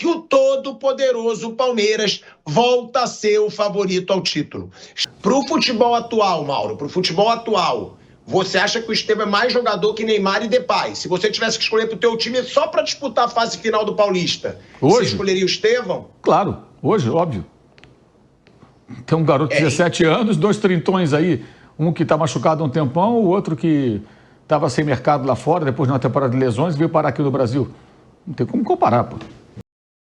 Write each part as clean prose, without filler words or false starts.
que o todo-poderoso Palmeiras volta a ser o favorito ao título. Para o futebol atual, Mauro, para o futebol atual, você acha que o Estevão é mais jogador que Neymar e Depay? Se você tivesse que escolher para o teu time só para disputar a fase final do Paulista, você escolheria o Estevão? Claro, hoje, óbvio. Tem um garoto de 17 anos, 2 trintões aí, um que está machucado há um tempão, o outro que estava sem mercado lá fora, depois de uma temporada de lesões, veio parar aqui no Brasil. Não tem como comparar, pô.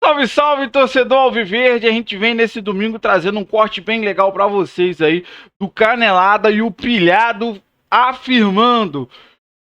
Salve, salve, torcedor alviverde. A gente vem nesse domingo trazendo um corte bem legal pra vocês aí do Canelada e o Pilhado afirmando: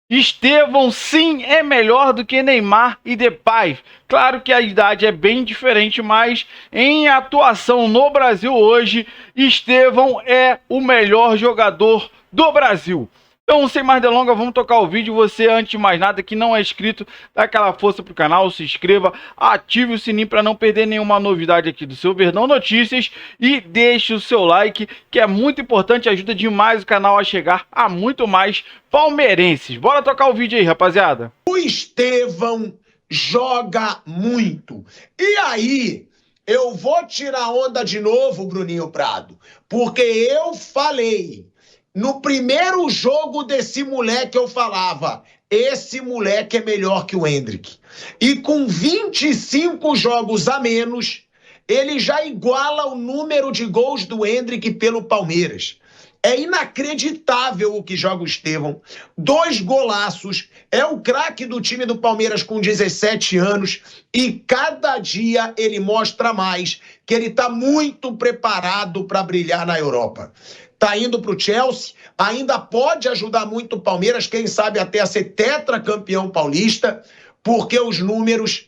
Estevão sim é melhor do que Neymar e Depay. Claro que a idade é bem diferente, mas em atuação no Brasil hoje, Estevão é o melhor jogador do Brasil. Então, sem mais delongas, vamos tocar o vídeo. Você, antes de mais nada, que não é inscrito, dá aquela força pro canal, se inscreva, ative o sininho para não perder nenhuma novidade aqui do seu Verdão Notícias e deixe o seu like, que é muito importante, ajuda demais o canal a chegar a muito mais palmeirenses. Bora tocar o vídeo aí, rapaziada. O Estevão joga muito. E aí, eu vou tirar onda de novo, Bruninho Prado, porque eu falei... No primeiro jogo desse moleque eu falava, esse moleque é melhor que o Endrick. E com 25 jogos a menos, ele já iguala o número de gols do Endrick pelo Palmeiras. É inacreditável o que joga o Estevão. 2 golaços, é o craque do time do Palmeiras com 17 anos e cada dia ele mostra mais que ele está muito preparado para brilhar na Europa. Tá indo para o Chelsea, ainda pode ajudar muito o Palmeiras, quem sabe até a ser tetracampeão paulista, porque os números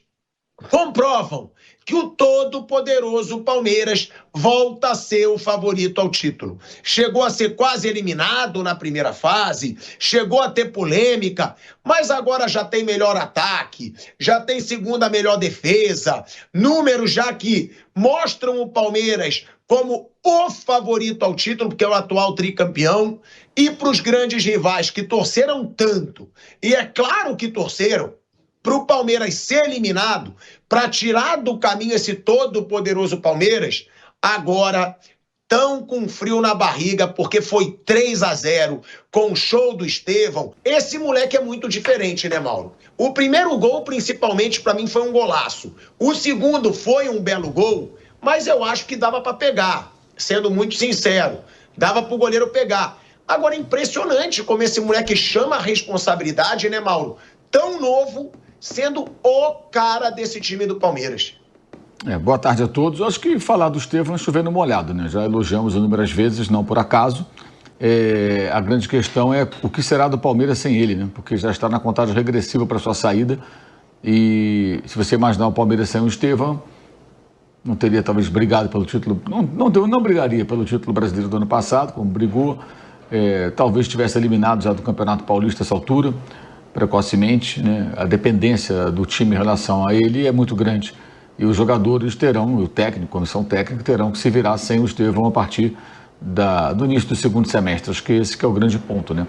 comprovam que o todo-poderoso Palmeiras volta a ser o favorito ao título. Chegou a ser quase eliminado na primeira fase, chegou a ter polêmica, mas agora já tem melhor ataque, já tem segunda melhor defesa, números já que mostram o Palmeiras como o favorito ao título, porque é o atual tricampeão, e para os grandes rivais que torceram tanto, e é claro que torceram, para o Palmeiras ser eliminado, para tirar do caminho esse todo-poderoso Palmeiras, agora tão com frio na barriga, porque foi 3-0 com o show do Estevão. Esse moleque é muito diferente, né, Mauro? O primeiro gol, principalmente, para mim, foi um golaço. O segundo foi um belo gol, mas eu acho que dava para pegar, sendo muito sincero. Dava para o goleiro pegar. Agora, impressionante como esse moleque chama a responsabilidade, né, Mauro? Tão novo, sendo o cara desse time do Palmeiras. Boa tarde a todos. Eu acho que falar do Estevão é chovendo molhado, né? Já elogiamos inúmeras vezes, não por acaso. A grande questão é o que será do Palmeiras sem ele, né? Porque já está na contagem regressiva para sua saída. E se você imaginar o Palmeiras sem o Estevão, não teria talvez brigado pelo título, não brigaria pelo título brasileiro do ano passado, como brigou, talvez tivesse eliminado já do Campeonato Paulista a essa altura, precocemente, né? A dependência do time em relação a ele é muito grande e os jogadores terão, o técnico, comissão técnica, terão que se virar sem o Estevão a partir do início do segundo semestre. Acho que esse que é o grande ponto, né?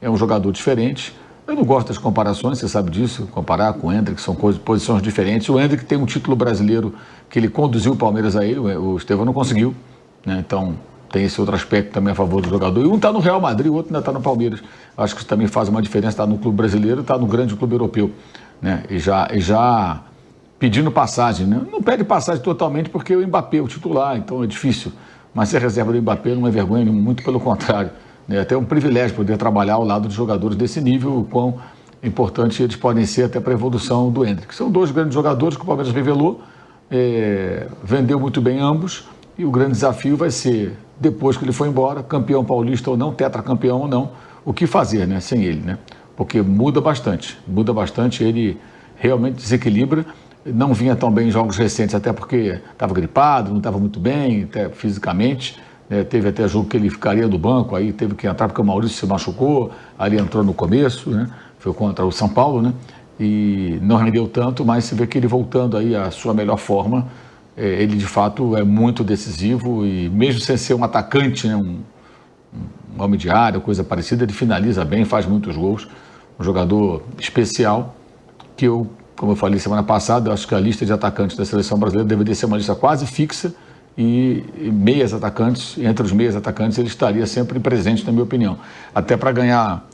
É um jogador diferente. Eu não gosto das comparações, você sabe disso, comparar com o Endrick, são posições diferentes. O Endrick tem um título brasileiro que ele conduziu o Palmeiras a ele, o Estevão não conseguiu, né? Então tem esse outro aspecto também a favor do jogador. E um está no Real Madrid, o outro ainda está no Palmeiras. Acho que isso também faz uma diferença, está no clube brasileiro, está no grande clube europeu, né? E já pedindo passagem, né? Não pede passagem totalmente porque o Mbappé é o titular, então é difícil. Mas ser reserva do Mbappé não é vergonha, muito pelo contrário. É até um privilégio poder trabalhar ao lado de jogadores desse nível, o quão importante eles podem ser até para a evolução do Endrick. São 2 grandes jogadores que o Palmeiras revelou, vendeu muito bem ambos, e o grande desafio vai ser, depois que ele for embora, campeão paulista ou não, tetracampeão ou não, o que fazer, né, sem ele, né? Porque muda bastante, ele realmente desequilibra, não vinha tão bem em jogos recentes, até porque estava gripado, não estava muito bem, até fisicamente, teve até jogo que ele ficaria do banco, aí teve que entrar porque o Maurício se machucou, aí ele entrou no começo, né? Foi contra o São Paulo, né? E não rendeu tanto, mas se vê que ele voltando aí à sua melhor forma, ele de fato é muito decisivo e mesmo sem ser um atacante, né? Um homem de área, coisa parecida, ele finaliza bem, faz muitos gols, um jogador especial que eu como eu falei semana passada, eu acho que a lista de atacantes da seleção brasileira deveria ser uma lista quase fixa e meias atacantes, entre os meias atacantes ele estaria sempre presente, na minha opinião. Até para ganhar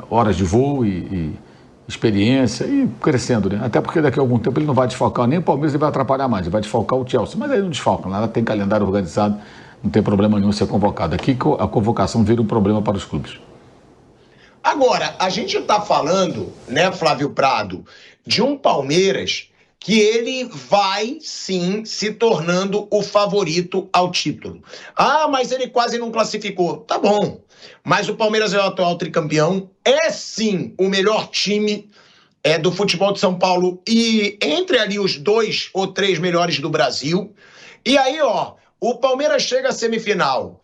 horas de voo e experiência e crescendo, né? Até porque daqui a algum tempo ele não vai desfalcar nem o Palmeiras, ele vai atrapalhar mais, ele vai desfalcar o Chelsea, mas aí não desfalca, nada, tem calendário organizado, não tem problema nenhum ser convocado. Aqui a convocação vira um problema para os clubes. Agora, a gente está falando, né, Flávio Prado, de um Palmeiras que ele vai, sim, se tornando o favorito ao título. Ah, mas ele quase não classificou. Tá bom, mas o Palmeiras é o atual tricampeão, é, sim, o melhor time do futebol de São Paulo e entre ali os 2 ou 3 melhores do Brasil. E aí, ó, o Palmeiras chega à semifinal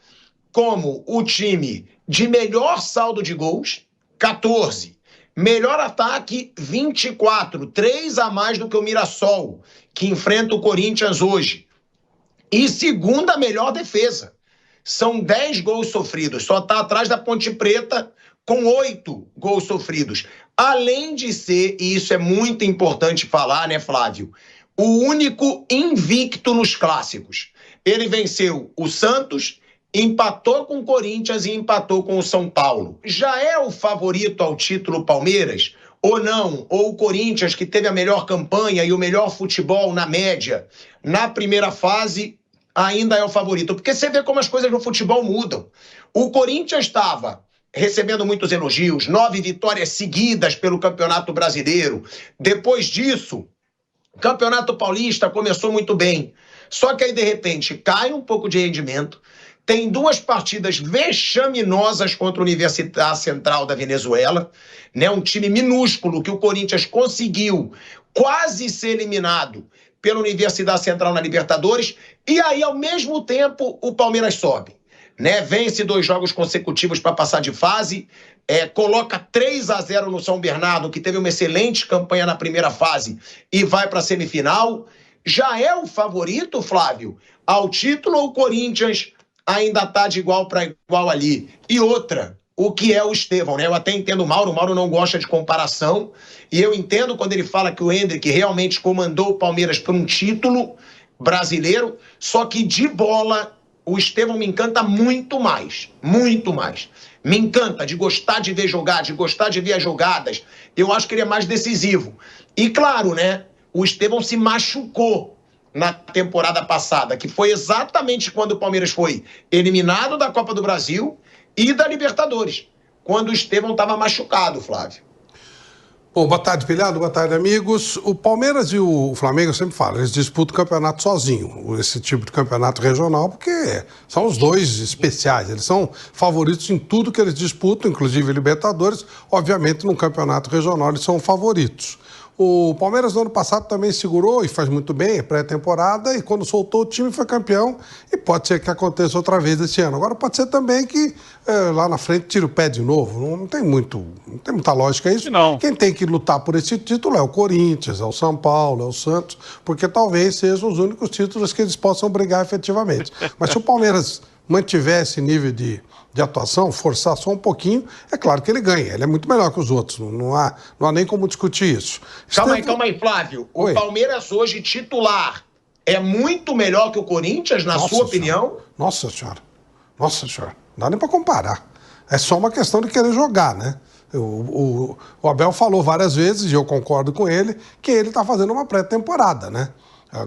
como o time de melhor saldo de gols, 14. Melhor ataque, 24. 3 a mais do que o Mirassol, que enfrenta o Corinthians hoje. E segunda melhor defesa. São 10 gols sofridos. Só está atrás da Ponte Preta com 8 gols sofridos. Além de ser, e isso é muito importante falar, né, Flávio? O único invicto nos clássicos. Ele venceu o Santos, empatou com o Corinthians e empatou com o São Paulo. Já é o favorito ao título Palmeiras? Ou não? Ou o Corinthians, que teve a melhor campanha e o melhor futebol na média, na primeira fase, ainda é o favorito? Porque você vê como as coisas no futebol mudam. O Corinthians estava recebendo muitos elogios, 9 vitórias seguidas pelo Campeonato Brasileiro. Depois disso, o Campeonato Paulista começou muito bem. Só que aí, de repente, cai um pouco de rendimento. Tem 2 partidas vexaminosas contra a Universidade Central da Venezuela, né? Um time minúsculo que o Corinthians conseguiu quase ser eliminado pela Universidade Central na Libertadores. E aí, ao mesmo tempo, o Palmeiras sobe, né? Vence 2 jogos consecutivos para passar de fase, coloca 3-0 no São Bernardo, que teve uma excelente campanha na primeira fase, e vai para a semifinal. Já é o favorito, Flávio, ao título, ou o Corinthians ainda está de igual para igual ali? E outra, o que é o Estevão, né? Eu até entendo o Mauro não gosta de comparação, e eu entendo quando ele fala que o Endrick realmente comandou o Palmeiras para um título brasileiro, só que de bola o Estevão me encanta muito mais, muito mais. Me encanta de gostar de ver jogar, de gostar de ver as jogadas. Eu acho que ele é mais decisivo. E claro, né? O Estevão se machucou na temporada passada, que foi exatamente quando o Palmeiras foi eliminado da Copa do Brasil e da Libertadores, quando o Estevão estava machucado, Flávio. Bom, boa tarde, Pilhado, boa tarde, amigos. O Palmeiras e o Flamengo, eu sempre falo, eles disputam o campeonato sozinho, esse tipo de campeonato regional, porque são os 2 especiais, eles são favoritos em tudo que eles disputam, inclusive Libertadores. Obviamente, no campeonato regional eles são favoritos. O Palmeiras no ano passado também segurou e faz muito bem a pré-temporada, e quando soltou o time foi campeão, e pode ser que aconteça outra vez esse ano. Agora pode ser também que lá na frente tira o pé de novo. Não tem muita lógica isso. Não. Quem tem que lutar por esse título é o Corinthians, é o São Paulo, é o Santos, porque talvez sejam os únicos títulos que eles possam brigar efetivamente. Mas se o Palmeiras mantiver esse nível de atuação, forçar só um pouquinho, é claro que ele ganha. Ele é muito melhor que os outros. Não há nem como discutir isso. Calma aí, Flávio. Oi. O Palmeiras hoje titular é muito melhor que o Corinthians, na sua opinião? Nossa senhora. Não dá nem para comparar. É só uma questão de querer jogar, né? O Abel falou várias vezes, e eu concordo com ele, que ele está fazendo uma pré-temporada, né?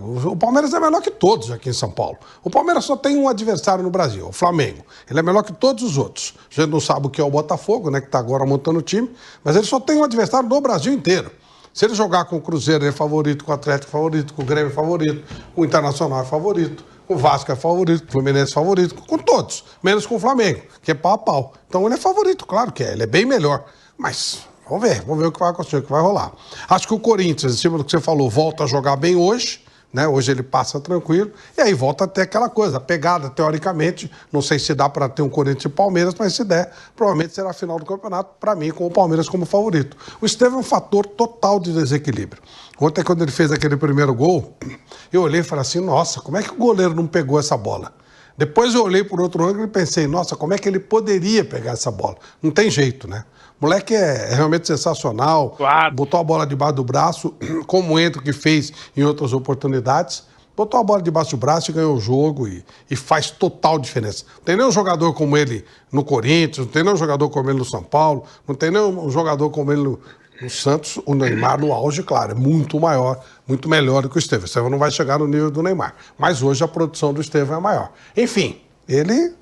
O Palmeiras é melhor que todos aqui em São Paulo. O Palmeiras só tem um adversário no Brasil, o Flamengo. Ele é melhor que todos os outros. A gente não sabe o que é o Botafogo, né, que está agora montando o time, mas ele só tem um adversário no Brasil inteiro. Se ele jogar com o Cruzeiro, ele é favorito, com o Atlético é favorito, com o Grêmio é favorito, com o Internacional é favorito, com o Vasco é favorito, com o Fluminense é favorito, com todos, menos com o Flamengo, que é pau a pau. Então ele é favorito, claro que é, ele é bem melhor. Mas vamos ver o que vai acontecer, o que vai rolar. Acho que o Corinthians, em cima do que você falou, volta a jogar bem hoje, né? Hoje ele passa tranquilo, e aí volta a ter aquela coisa, a pegada, teoricamente, não sei se dá para ter um Corinthians e Palmeiras, mas se der, provavelmente será a final do campeonato, para mim, com o Palmeiras como favorito. O Estevão é um fator total de desequilíbrio. Ontem, quando ele fez aquele primeiro gol, eu olhei e falei assim, nossa, como é que o goleiro não pegou essa bola? Depois eu olhei por outro ângulo e pensei, nossa, como é que ele poderia pegar essa bola? Não tem jeito, né? Moleque é realmente sensacional. Claro. Botou a bola debaixo do braço, como o Ento que fez em outras oportunidades. Botou a bola debaixo do braço e ganhou o jogo e faz total diferença. Não tem nenhum jogador como ele no Corinthians, não tem nenhum jogador como ele no São Paulo, não tem nenhum jogador como ele no Santos. O Neymar no auge, claro, é muito maior, muito melhor do que o Estevão. O Estevão não vai chegar no nível do Neymar. Mas hoje a produção do Estevão é maior. Enfim, ele,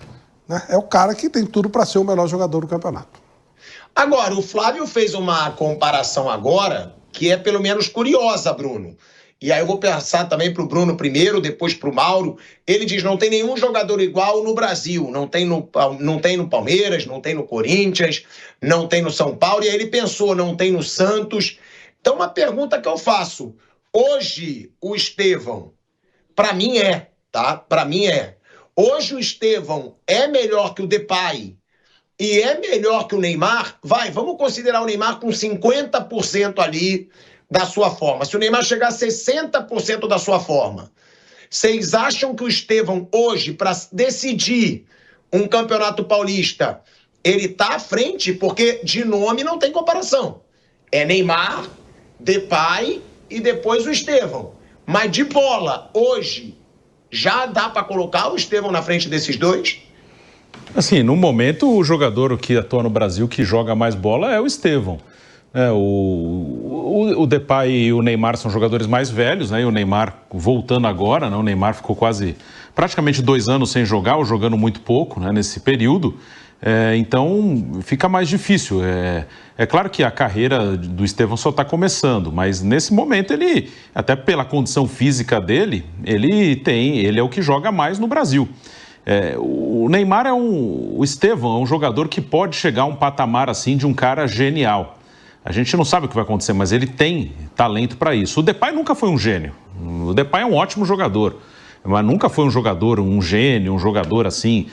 né, é o cara que tem tudo para ser o melhor jogador do campeonato. Agora, o Flávio fez uma comparação agora que é pelo menos curiosa, Bruno. E aí eu vou passar também para o Bruno primeiro, depois para o Mauro. Ele diz, não tem nenhum jogador igual no Brasil. Não tem no Palmeiras, não tem no Corinthians, não tem no São Paulo. E aí ele pensou, não tem no Santos. Então, uma pergunta que eu faço. Hoje, o Estevão, para mim tá? Para mim Hoje o Estevão é melhor que o Depay e é melhor que o Neymar? Vamos considerar o Neymar com 50% ali da sua forma. Se o Neymar chegar a 60% da sua forma, vocês acham que o Estevão hoje, para decidir um campeonato paulista, ele tá à frente? Porque de nome não tem comparação. É Neymar, Depay e depois o Estevão. Mas de bola, hoje, já dá para colocar o Estevão na frente desses dois? Assim, no momento, o jogador que atua no Brasil, que joga mais bola, é o Estevão. O Depay e o Neymar são jogadores mais velhos, né? E o Neymar voltando agora, né? O Neymar ficou praticamente 2 anos sem jogar, ou jogando muito pouco, né? Nesse período. Então fica mais difícil. É claro que a carreira do Estevão só está começando, mas nesse momento ele, até pela condição física dele, ele é o que joga mais no Brasil. O Neymar o Estevão é um jogador que pode chegar a um patamar assim de um cara genial. A gente não sabe o que vai acontecer, mas ele tem talento para isso. O Depay nunca foi um gênio. O Depay é um ótimo jogador, mas nunca foi um jogador, um gênio, um jogador assim,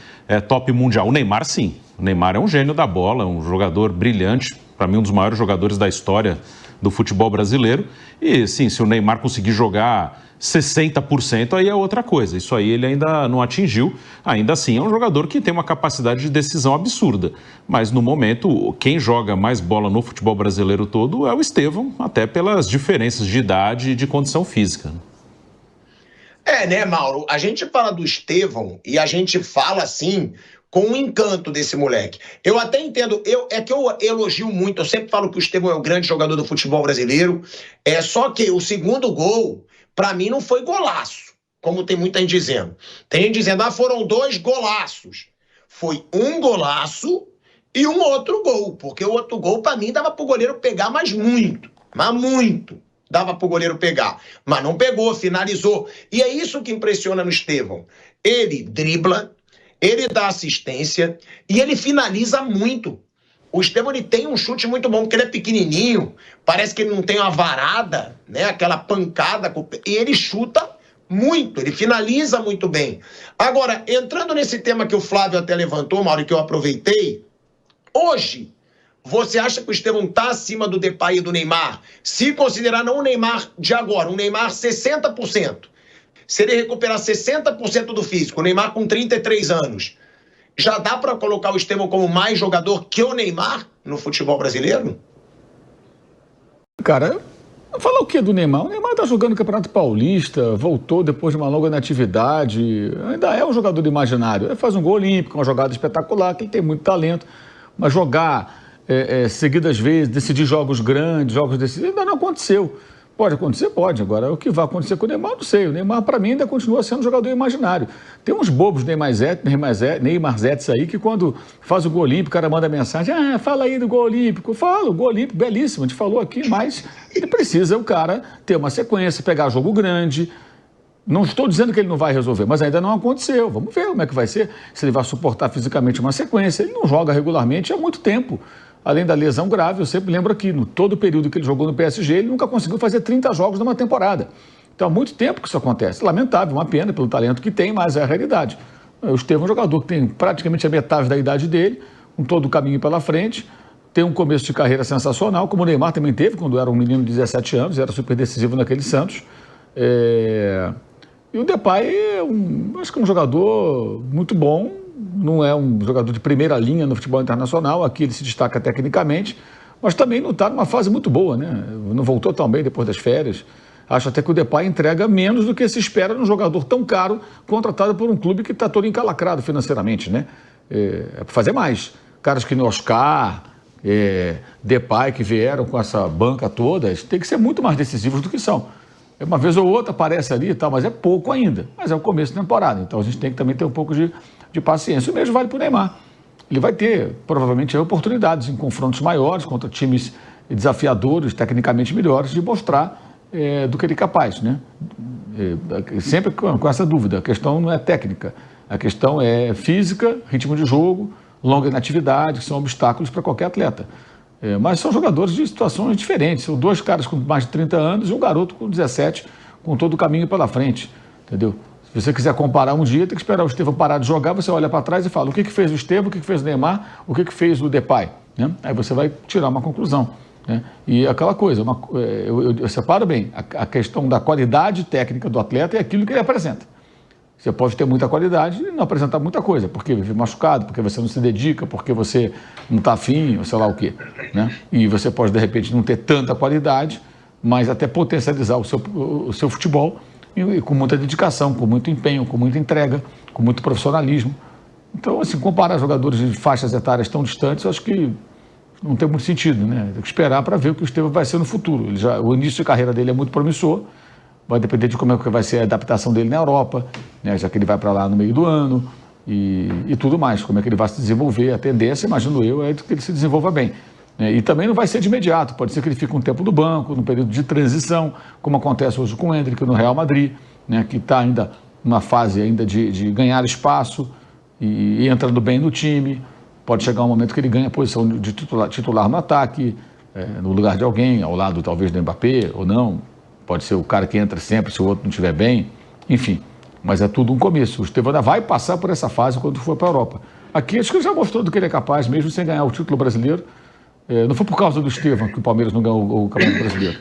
top mundial. O Neymar, sim. O Neymar é um gênio da bola, um jogador brilhante, para mim um dos maiores jogadores da história do futebol brasileiro. E, sim, se o Neymar conseguir jogar 60%, aí é outra coisa. Isso aí ele ainda não atingiu. Ainda assim, é um jogador que tem uma capacidade de decisão absurda. Mas, no momento, quem joga mais bola no futebol brasileiro todo é o Estevão, até pelas diferenças de idade e de condição física. Né, Mauro? A gente fala do Estevão e a gente fala, assim, com o encanto desse moleque. Eu até entendo, é que eu elogio muito, eu sempre falo que o Estevão é o grande jogador do futebol brasileiro, só que o segundo gol, pra mim, não foi golaço, como tem muita gente dizendo. Tem gente dizendo, foram 2 golaços. Foi um golaço e um outro gol, porque o outro gol, pra mim, dava pro goleiro pegar, mas muito dava pro goleiro pegar. Mas não pegou, finalizou. E é isso que impressiona no Estevão. Ele dribla, ele dá assistência e ele finaliza muito. O Estevão, ele tem um chute muito bom, porque ele é pequenininho, parece que ele não tem uma varada, né? Aquela pancada, e ele chuta muito, ele finaliza muito bem. Agora, entrando nesse tema que o Flávio até levantou, Mauro, que eu aproveitei, hoje, você acha que o Estevão está acima do Depay e do Neymar? Se considerar não o Neymar de agora, um Neymar 60%. Se ele recuperar 60% do físico, o Neymar com 33 anos, já dá para colocar o Estevão como mais jogador que o Neymar no futebol brasileiro? Cara, falar o que do Neymar? O Neymar tá jogando no Campeonato Paulista, voltou depois de uma longa inatividade, ainda é um jogador imaginário. Ele faz um gol olímpico, uma jogada espetacular, que ele tem muito talento, mas jogar seguidas vezes, decidir jogos grandes, jogos decisivos, ainda não aconteceu. Pode acontecer? Pode. Agora, o que vai acontecer com o Neymar, não sei. O Neymar, para mim, ainda continua sendo um jogador imaginário. Tem uns bobos Neymarzetes aí que quando faz o gol olímpico, o cara manda mensagem, fala aí do gol olímpico. Fala, o gol olímpico, belíssimo, a gente falou aqui, mas ele precisa, o cara, ter uma sequência, pegar jogo grande. Não estou dizendo que ele não vai resolver, mas ainda não aconteceu. Vamos ver como é que vai ser, se ele vai suportar fisicamente uma sequência. Ele não joga regularmente há muito tempo. Além da lesão grave, eu sempre lembro aqui, no todo o período que ele jogou no PSG, ele nunca conseguiu fazer 30 jogos numa temporada. Então, há muito tempo que isso acontece. Lamentável, uma pena pelo talento que tem, mas é a realidade. O Estevão é um jogador que tem praticamente a metade da idade dele, com todo o caminho pela frente, tem um começo de carreira sensacional, como o Neymar também teve, quando era um menino de 17 anos, era super decisivo naquele Santos. E o Depay acho que é um jogador muito bom, não é um jogador de primeira linha no futebol internacional, aqui ele se destaca tecnicamente, mas também não está numa fase muito boa, né? Não voltou tão bem depois das férias. Acho até que o Depay entrega menos do que se espera num jogador tão caro, contratado por um clube que está todo encalacrado financeiramente, né? É para fazer mais. Caras que no Oscar, Depay, que vieram com essa banca toda, tem que ser muito mais decisivos do que são. Uma vez ou outra aparece ali e tal, mas é pouco ainda. Mas é o começo da temporada, então a gente tem que também ter um pouco de paciência. O mesmo vale para o Neymar. Ele vai ter, provavelmente, oportunidades em confrontos maiores contra times desafiadores, tecnicamente melhores, de mostrar do que ele é capaz, né? Sempre com essa dúvida. A questão não é técnica, a questão é física, ritmo de jogo, longa inatividade, que são obstáculos para qualquer atleta. Mas são jogadores de situações diferentes. São dois caras com mais de 30 anos e um garoto com 17, com todo o caminho pela frente, entendeu? Se você quiser comparar um dia, tem que esperar o Estevão parar de jogar, você olha para trás e fala o que fez o Estevão, o que fez o Neymar, o que fez o Depay, né? Aí você vai tirar uma conclusão, né? E aquela coisa, eu separo bem, a questão da qualidade técnica do atleta é aquilo que ele apresenta. Você pode ter muita qualidade e não apresentar muita coisa, porque vive machucado, porque você não se dedica, porque você não está afim, ou sei lá o quê, né? E você pode, de repente, não ter tanta qualidade, mas até potencializar o seu futebol e com muita dedicação, com muito empenho, com muita entrega, com muito profissionalismo. Então, assim, comparar jogadores de faixas etárias tão distantes, eu acho que não tem muito sentido, né? Tem que esperar para ver o que o Estevão vai ser no futuro. O início de carreira dele é muito promissor, vai depender de como é que vai ser a adaptação dele na Europa, né? Já que ele vai para lá no meio do ano e tudo mais, como é que ele vai se desenvolver. A tendência, imagino eu, é que ele se desenvolva bem. E também não vai ser de imediato, pode ser que ele fique um tempo no banco, num período de transição, como acontece hoje com o Endrick no Real Madrid, né? Que está ainda numa fase ainda de ganhar espaço e entrando bem no time. Pode chegar um momento que ele ganha a posição de titular no ataque, no lugar de alguém, ao lado talvez do Mbappé ou não. Pode ser o cara que entra sempre se o outro não estiver bem, enfim. Mas é tudo um começo. O Estevão ainda vai passar por essa fase quando for para a Europa. Aqui acho que ele já mostrou do que ele é capaz, mesmo sem ganhar o título brasileiro. Não foi por causa do Estevão que o Palmeiras não ganhou o Campeonato Brasileiro.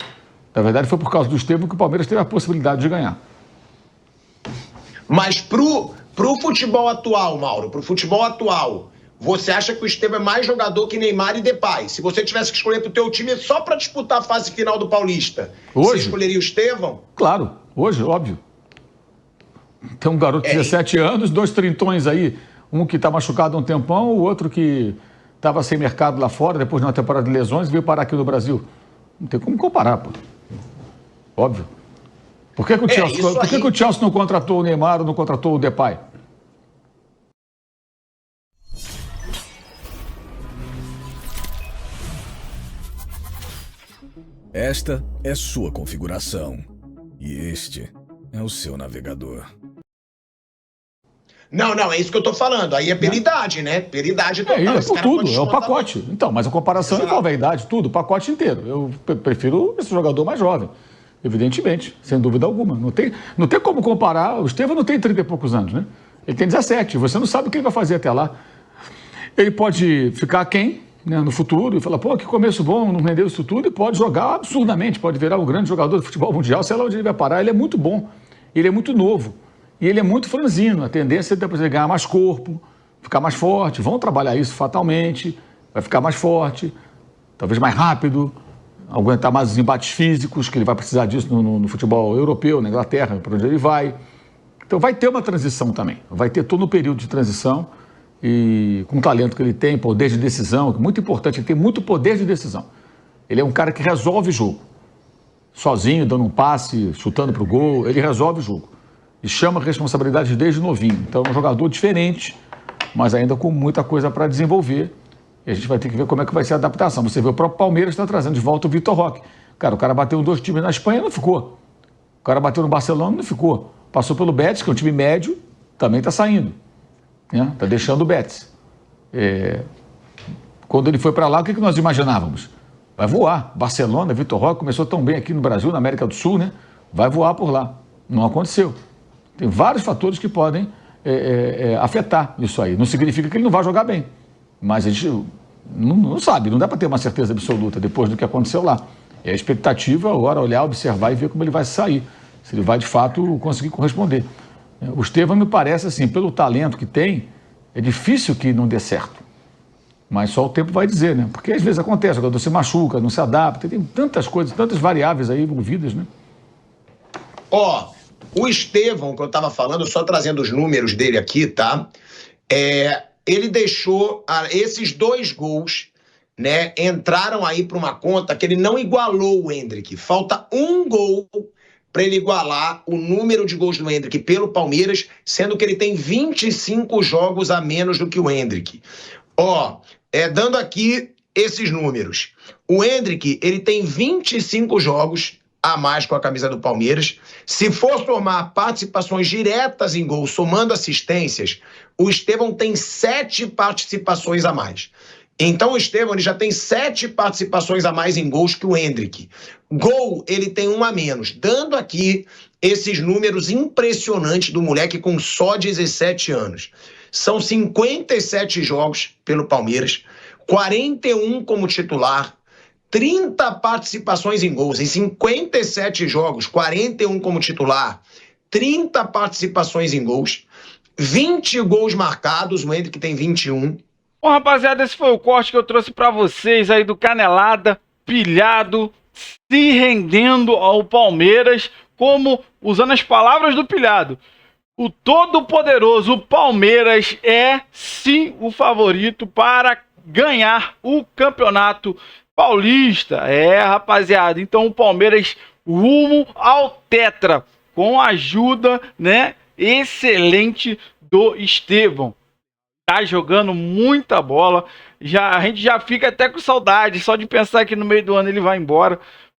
Na verdade, foi por causa do Estevão que o Palmeiras teve a possibilidade de ganhar. Mas pro futebol atual, Mauro, pro futebol atual, você acha que o Estevão é mais jogador que Neymar e Depay? Se você tivesse que escolher pro teu time só para disputar a fase final do Paulista, você escolheria o Estevão? Claro, hoje, óbvio. Tem um garoto de 17 anos, 2 trintões aí, um que está machucado há um tempão, o outro que estava sem mercado lá fora, depois de uma temporada de lesões, veio parar aqui no Brasil. Não tem como comparar, pô. Óbvio. Por que o Chelsea não contratou o Neymar ou não contratou o Depay? Esta é sua configuração. E este é o seu navegador. Não, é isso que eu tô falando. Aí é peridade, né? Peridade total. É por tudo, é o pacote. Então, mas a comparação envolve a idade, tudo, o pacote inteiro. Eu prefiro esse jogador mais jovem, evidentemente, sem dúvida alguma. Não tem como comparar. O Estevão não tem 30 e poucos anos, né? Ele tem 17. Você não sabe o que ele vai fazer até lá. Ele pode ficar aquém, né, no futuro e falar, pô, que começo bom, não rendeu isso tudo, e pode jogar absurdamente, pode virar um grande jogador de futebol mundial, sei lá onde ele vai parar. Ele é muito bom, ele é muito novo. E ele é muito franzino, a tendência é depois ele ganhar mais corpo, ficar mais forte, vão trabalhar isso fatalmente, vai ficar mais forte, talvez mais rápido, aguentar mais os embates físicos, que ele vai precisar disso no futebol europeu, na Inglaterra, para onde ele vai. Então vai ter uma transição também, vai ter todo um período de transição e com o talento que ele tem, poder de decisão, muito importante, ele tem muito poder de decisão. Ele é um cara que resolve o jogo, sozinho, dando um passe, chutando para o gol, ele resolve o jogo. E chama responsabilidade desde novinho. Então é um jogador diferente, mas ainda com muita coisa para desenvolver. E a gente vai ter que ver como é que vai ser a adaptação. Você vê, o próprio Palmeiras está trazendo de volta o Vitor Roque. Cara, o cara bateu em 2 times na Espanha, não ficou. O cara bateu no Barcelona, não ficou. Passou pelo Betis, que é um time médio, também está saindo. Está deixando o Betis. Quando ele foi para lá, o que nós imaginávamos? Vai voar. Barcelona, Vitor Roque começou tão bem aqui no Brasil, na América do Sul, né? Vai voar por lá. Não aconteceu. Tem vários fatores que podem afetar isso aí. Não significa que ele não vai jogar bem, mas a gente não sabe, não dá para ter uma certeza absoluta depois do que aconteceu lá. É a expectativa agora olhar, observar e ver como ele vai sair, se ele vai de fato conseguir corresponder. O Estevão me parece assim, pelo talento que tem, É difícil que não dê certo. Mas só o tempo vai dizer, né? Porque às vezes acontece, o jogador se machuca, não se adapta, tem tantas coisas, tantas variáveis aí envolvidas, né? Ó, o Estevão, que eu tava falando, só trazendo os números dele aqui, tá? Ele deixou esses 2 gols, né? Entraram aí para uma conta que ele não igualou o Endrick. Falta 1 gol para ele igualar o número de gols do Endrick pelo Palmeiras, sendo que ele tem 25 jogos a menos do que o Endrick. Ó, dando aqui esses números. O Endrick, ele tem 25 jogos a mais com a camisa do Palmeiras. Se for somar participações diretas em gol, somando assistências, o Estevão tem 7 participações a mais. Então o Estevão ele já tem 7 participações a mais em gols que o Endrick. Gol, ele tem 1 a menos. Dando aqui esses números impressionantes do moleque com só 17 anos. São 57 jogos pelo Palmeiras, 41 como titular, 30 participações em gols. Em 57 jogos, 41 como titular, 30 participações em gols, 20 gols marcados, o Endrick tem 21. Bom, rapaziada, esse foi o corte que eu trouxe pra vocês aí do Canelada, pilhado, se rendendo ao Palmeiras, como, usando as palavras do pilhado, o todo-poderoso Palmeiras é sim o favorito para ganhar o Campeonato Paulista. Rapaziada, então o Palmeiras rumo ao tetra, com a ajuda, né, excelente do Estevão. Tá jogando muita bola, a gente já fica até com saudade, só de pensar que no meio do ano ele vai embora.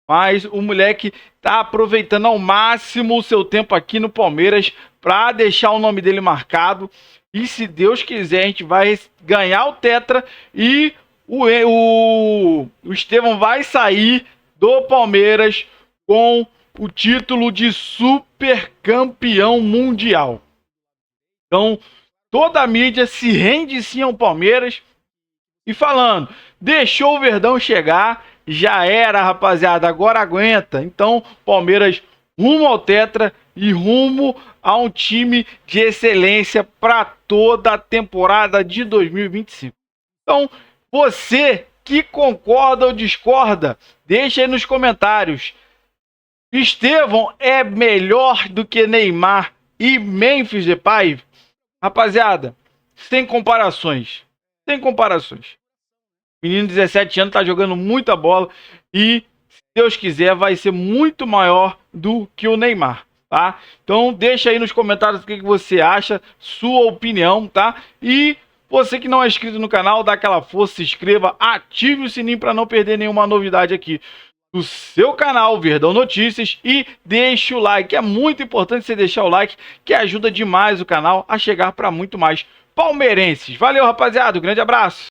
Mas o moleque tá aproveitando ao máximo o seu tempo aqui no Palmeiras para deixar o nome dele marcado. E se Deus quiser, a gente vai ganhar o tetra e o Estevão vai sair do Palmeiras com o título de super campeão mundial. Então, toda a mídia se rende sim ao Palmeiras. E falando, deixou o Verdão chegar, já era, rapaziada, agora aguenta. Então, Palmeiras rumo ao tetra e rumo a um time de excelência para toda a temporada de 2025. Então, você que concorda ou discorda, deixa aí nos comentários. Estevão é melhor do que Neymar e Memphis Depay? Rapaziada, sem comparações. Sem comparações. Menino de 17 anos tá jogando muita bola e, se Deus quiser, vai ser muito maior do que o Neymar, tá? Então deixa aí nos comentários o que você acha, sua opinião, tá? E você que não é inscrito no canal, dá aquela força, se inscreva, ative o sininho para não perder nenhuma novidade aqui do seu canal Verdão Notícias e deixe o like. É muito importante você deixar o like, que ajuda demais o canal a chegar para muito mais palmeirenses. Valeu, rapaziada, um grande abraço!